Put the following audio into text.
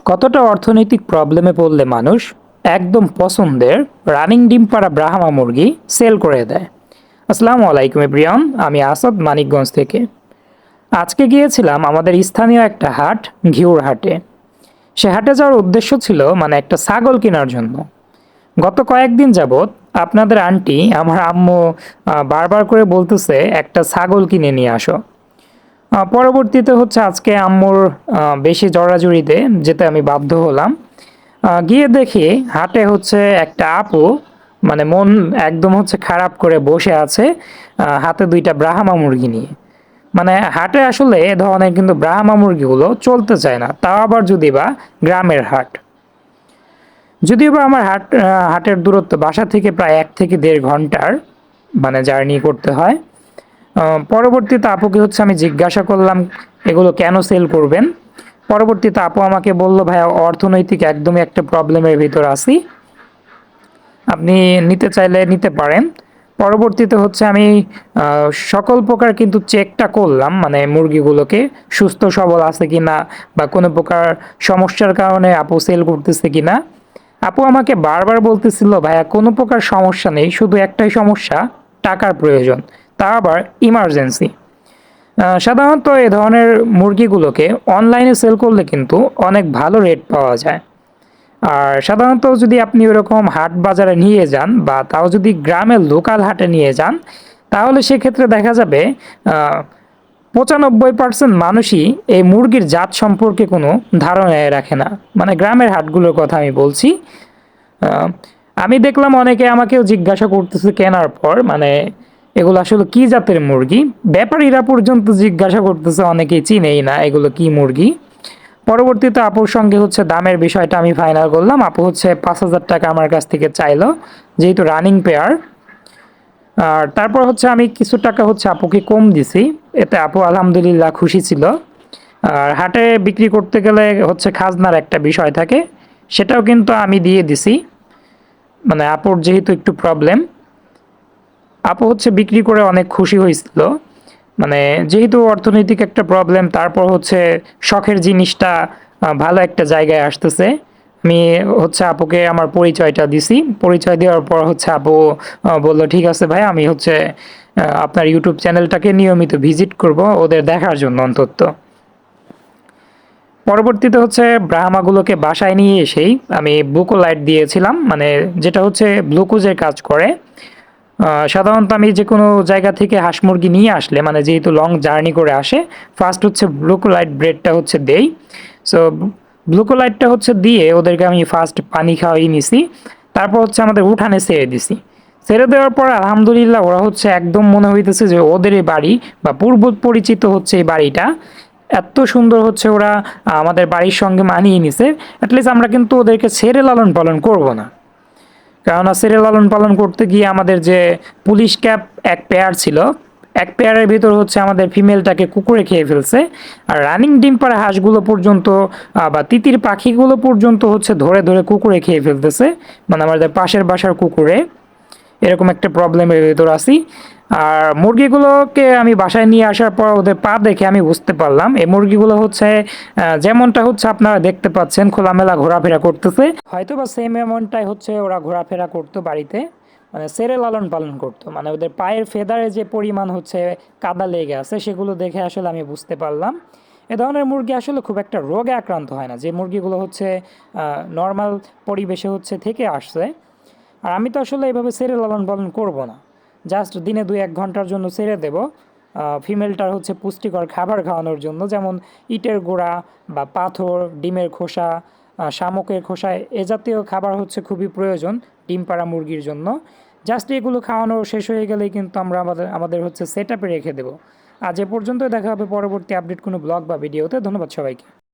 কতটা অর্থনৈতিক প্রবলেমে পড়লে মানুষ একদম পছন্দের রানিং ডিম পাড়া ব্রাহ্মা মুরগি সেল করে দেয়। আসসালামু আলাইকুম এভরিওয়ান, আমি আসাদ মানিকগঞ্জ থেকে। আজকে গিয়েছিলাম আমাদের স্থানীয় একটা হাট, ঘিউর হাটে। সে হাটে যাওয়ার উদ্দেশ্য ছিল একটা ছাগল কেনার জন্য। গত কয়েকদিন যাবৎ আপনাদের আন্টি আমার আম্মু বারবার করে বলতেছে একটা ছাগল কিনে নিয়ে আসো। পরবর্তীতে আজকে আম্মুর বেশি জড়াজড়িতে যেতে আমি বাধ্য হলাম। গিয়ে দেখি হাটে একটা আপু মন একদম খারাপ করে বসে আছে, হাতে দুইটা ব্রাহ্মা মুরগি নিয়ে। হাটে আসলে এ ধরনের কিন্তু ব্রাহ্মা মুরগিগুলো চলতে চায় না, তাও আবার যদি বা গ্রামের হাট। যদিও বা আমার হাটের দূরত্ব বাসা থেকে প্রায় 1 থেকে 1.5 ঘন্টার জার্নি করতে হয়। পরবর্তীতে আপুকে আমি জিজ্ঞাসা করলাম এগুলো কেন সেল করবেন। পরবর্তীতে আপু আমাকে বলল, ভাইয়া অর্থনৈতিক একদমই একটা প্রবলেমের ভিতর আছি, আপনি নিতে চাইলে নিতে পারেন। পরবর্তীতে আমি সকল প্রকার কিন্তু চেকটা করলাম, মুরগিগুলোকে সুস্থ সবল আছে কিনা বা কোনো প্রকার সমস্যার কারণে আপু সেল করতেছে কিনা। আপু আমাকে বারবার বলতেছিল, ভাইয়া কোনো প্রকার সমস্যা নেই, শুধু একটাই সমস্যা, টাকার প্রয়োজন, তা আবার ইমার্জেন্সি। সাধারণত এ ধরনের মুরগিগুলোকে অনলাইনে সেল করলে কিন্তু অনেক ভালো রেট পাওয়া যায়। আর সাধারণত যদি আপনি ওরকম হাট বাজারে নিয়ে যান বা তাও যদি গ্রামের লোকাল হাটে নিয়ে যান, তাহলে সেক্ষেত্রে দেখা যাবে 95% মানুষই এই মুরগির জাত সম্পর্কে কোনো ধারণায় রাখে না। গ্রামের হাটগুলোর কথা আমি বলছি। আমি দেখলাম অনেকে আমাকেও জিজ্ঞাসা করতেছে কেনার পর, এগুলো আসলে কি জাতের মুরগি। ব্যাপারীরা পর্যন্ত জিজ্ঞাসা করতেছে, অনেকেই চিনেই না এগুলো কি মুরগি। পরবর্তীতে আপুর সঙ্গে দামের বিষয়টা আমি ফাইনাল করলাম। আপু 5,000 টাকা আমার কাছ থেকে চাইলো, যেহেতু রানিং পেয়ার। আর তারপর আমি কিছু টাকা আপুকে কম দিছি, এতে আপু আলহামদুলিল্লাহ খুশি ছিল। আর হাটে বিক্রি করতে গেলে খাজনার একটা বিষয় থাকে, সেটাও কিন্তু আমি দিয়ে দিছি। আপুর যেহেতু একটু প্রবলেম, আপু বিক্রি করে অনেক খুশি হয়েছিল। যেহেতু অর্থনৈতিক একটা প্রবলেম, তারপর শখের জিনিসটা ভালো একটা জায়গায় আসতেছে। আমি আপুকে আমার পরিচয়টা দিছি। পরিচয় দেওয়ার পর আপু বললো, ঠিক আছে ভাই, আমি আপনার ইউটিউব চ্যানেলটাকে নিয়মিত ভিজিট করব ওদের দেখার জন্য অন্তত। পরবর্তীতে ব্রাহ্মাগুলোকে বাসায় নিয়ে এসেই আমি বুকোলাইট দিয়েছিলাম, যেটা গ্লুকোজের কাজ করে। সাধারণত আমি যে কোনো জায়গা থেকে হাঁস মুরগি নিয়ে আসলে, যেহেতু লং জার্নি করে আসে, ফার্স্ট গ্লুকোলাইট ব্রেডটা দেই। সো গ্লুকোলাইটটা দিয়ে ওদেরকে আমি ফার্স্ট পানি খাওয়াই নিছি। তারপর আমাদের উঠানে ছেড়ে দিছি। ছেড়ে দেওয়ার পর আলহামদুলিল্লাহ ওরা একদম মনে হইতেছে যে ওদের এই বাড়ি বা পূর্ব পরিচিত এই বাড়িটা এত সুন্দর। ওরা আমাদের বাড়ির সঙ্গে মানিয়ে নিছে। অ্যাটলিস্ট আমরা কিন্তু ওদেরকে ছেড়ে লালন পালন করব না, কারণ ছেড়ে লালন পালন করতে গিয়ে আমাদের যে পুলিশ ক্যাপ এক পেয়ার ছিল, এক পেয়ারের ভিতর আমাদের ফিমেলটাকে কুকুরে খেয়ে ফেলছে। আর রানিং ডিম পাড়া হাঁসগুলো পর্যন্ত বা তিতির পাখিগুলো পর্যন্ত ধরে ধরে কুকুরে খেয়ে ফেলতেছে, আমাদের পাশের বাসার কুকুরে। এরকম একটা প্রবলেমের ভিতর আছি। আর মুরগিগুলোকে আমি বাসায় নিয়ে আসার পর ওদের পা দেখে আমি বুঝতে পারলাম এই মুরগিগুলো যেমনটা আপনারা দেখতে পাচ্ছেন খোলামেলা ঘোরাফেরা করতেছে, হয়তো বা সেম এমনটাই ওরা ঘোরাফেরা করতো বাড়িতে, সেরে লালন পালন করতো। ওদের পায়ের ফেদারে যে পরিমাণ কাদা লেগে আছে, সেগুলো দেখে আসলে আমি বুঝতে পারলাম এ ধরনের মুরগি আসলে খুব একটা রোগে আক্রান্ত হয় না, যে মুরগিগুলো নর্মাল পরিবেশে থেকে আসছে। আর আমি তো আসলে এভাবে ছেড়ে লালন পালন করব না, জাস্ট দিনে 2-1 ঘন্টার জন্য ছেড়ে দেব। ফিমেলটার পুষ্টিকর খাবার খাওয়ানোর জন্য, যেমন ইটের গোড়া বা পাথর, ডিমের খোসা, শামুকের খোসা, এ জাতীয় খাবার খুবই প্রয়োজন ডিম পাড়া মুরগির জন্য। জাস্ট এগুলো খাওয়ানো শেষ হয়ে গেলেই কিন্তু আমরা আমাদের সেট আপে রেখে দেবো। আজ এ পর্যন্ত, দেখা হবে পরবর্তী আপডেট কোনো ব্লগ বা ভিডিওতে। ধন্যবাদ সবাইকে।